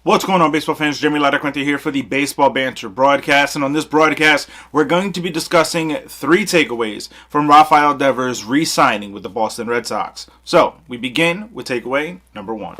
What's going on, baseball fans? Jeremy Laracuente here for the Baseball Banter Broadcast. And on this broadcast, we're going to be discussing 3 takeaways from Rafael Devers re-signing with the Boston Red Sox. So, we begin with takeaway number 1.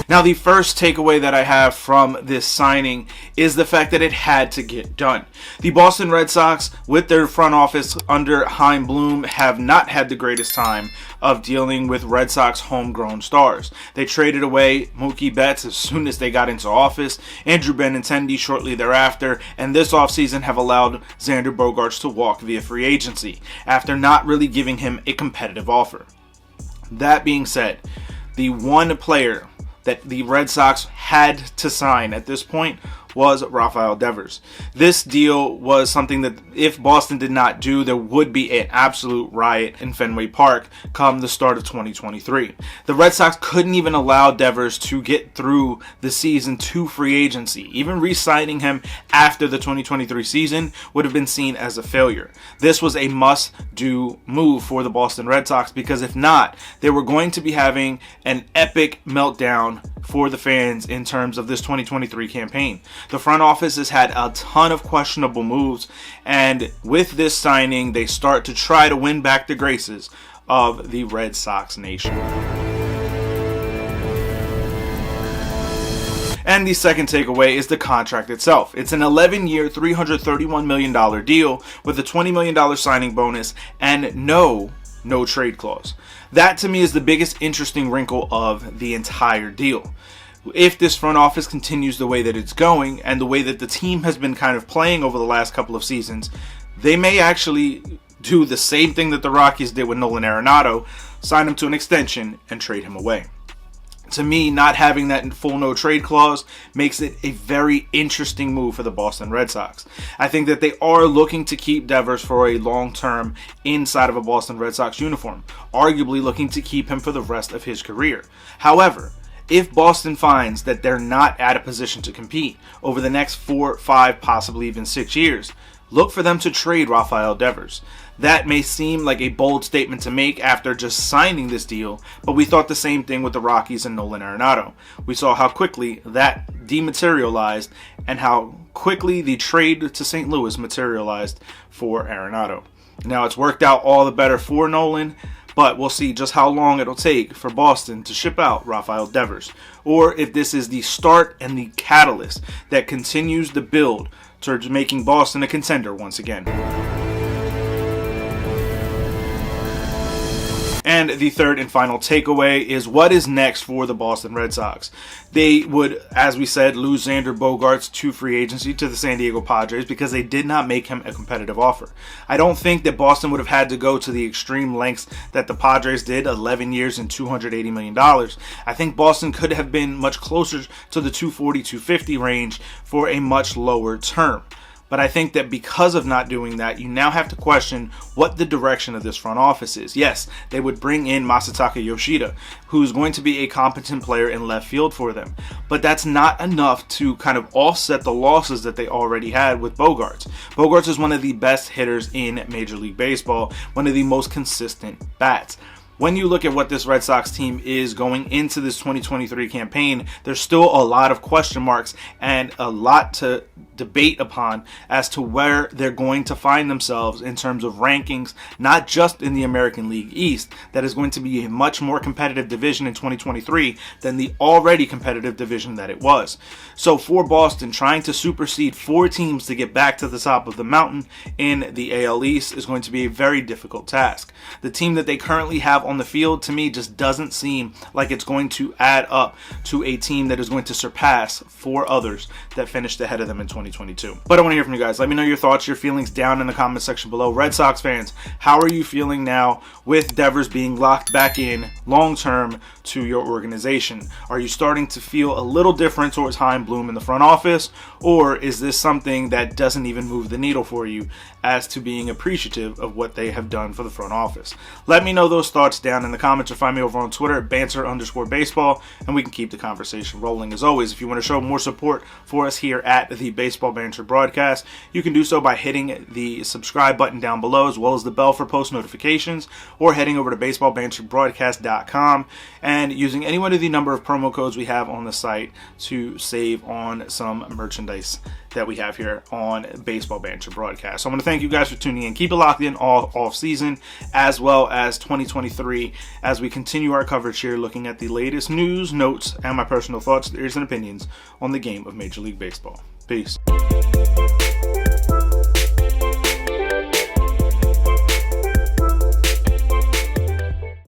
Now, the first takeaway that I have from this signing is the fact that it had to get done. The Boston Red Sox, with their front office under Chaim Bloom, have not had the greatest time of dealing with Red Sox homegrown stars. They traded away Mookie Betts as soon as they got into office, Andrew Benintendi shortly thereafter, and this offseason have allowed Xander Bogaerts to walk via free agency after not really giving him a competitive offer. That being said, the one player that the Red Sox had to sign at this point was Rafael Devers. This deal was something that if Boston did not do, there would be an absolute riot in Fenway Park come the start of 2023. The Red Sox couldn't even allow Devers to get through the season to free agency. Even re-signing him after the 2023 season would have been seen as a failure. This was a must-do move for the Boston Red Sox because if not, they were going to be having an epic meltdown for the fans in terms of this 2023 campaign. The front office has had a ton of questionable moves, and with this signing, they start to try to win back the graces of the Red Sox nation. And the second takeaway is the contract itself. It's an 11-year, $331 million deal with a $20 million signing bonus and no trade clause. That to me is the biggest interesting wrinkle of the entire deal. If this front office continues the way that it's going and the way that the team has been kind of playing over the last couple of seasons, they may actually do the same thing that the Rockies did with Nolan Arenado, sign him to an extension and trade him away. To me, not having that full no trade clause makes it a very interesting move for the Boston Red Sox. I think that they are looking to keep Devers for a long term inside of a Boston Red Sox uniform, arguably looking to keep him for the rest of his career. However, if Boston finds that they're not at a position to compete over the next 4, 5, possibly even 6 years, look for them to trade Rafael Devers. That may seem like a bold statement to make after just signing this deal, but we thought the same thing with the Rockies and Nolan Arenado. We saw how quickly that dematerialized and how quickly the trade to St. Louis materialized for Arenado. Now, it's worked out all the better for Nolan, but we'll see just how long it'll take for Boston to ship out Rafael Devers, or if this is the start and the catalyst that continues the build towards making Boston a contender once again. And the third and final takeaway is what is next for the Boston Red Sox. They would, as we said, lose Xander Bogaerts to free agency to the San Diego Padres because they did not make him a competitive offer. I don't think that Boston would have had to go to the extreme lengths that the Padres did, 11 years and $280 million. I think Boston could have been much closer to the 240, 250 range for a much lower term. But I think that because of not doing that, you now have to question what the direction of this front office is. Yes, they would bring in Masataka Yoshida, who's going to be a competent player in left field for them. But that's not enough to kind of offset the losses that they already had with Bogaerts. Bogaerts is one of the best hitters in Major League Baseball, one of the most consistent bats. When you look at what this Red Sox team is going into this 2023 campaign, there's still a lot of question marks and a lot to debate upon as to where they're going to find themselves in terms of rankings, not just in the American League East, that is going to be a much more competitive division in 2023 than the already competitive division that it was. So for Boston, trying to supersede 4 teams to get back to the top of the mountain in the AL East is going to be a very difficult task. The team that they currently have on the field, to me, just doesn't seem like it's going to add up to a team that is going to surpass 4 others that finished ahead of them in 2022. But I want to hear from you guys. Let me know your thoughts, your feelings down in the comment section below. Red Sox fans, how are you feeling now with Devers being locked back in long-term to your organization? Are you starting to feel a little different towards Chaim Bloom in the front office, or is this something that doesn't even move the needle for you as to being appreciative of what they have done for the front office? Let me know those thoughts down in the comments, or find me over on Twitter at banter_baseball, and we can keep the conversation rolling. As always, if you want to show more support for us here at the Baseball Baseball Banter Broadcast, you can do so by hitting the subscribe button down below, as well as the bell for post notifications, or heading over to baseballbanterbroadcast.com and using any one of the number of promo codes we have on the site to save on some merchandise that we have here on Baseball Banter Broadcast. So I want to thank you guys for tuning in. Keep it locked in all off season as well as 2023 as we continue our coverage here, looking at the latest news, notes, and my personal thoughts, theories, and opinions on the game of Major League Baseball. Peace.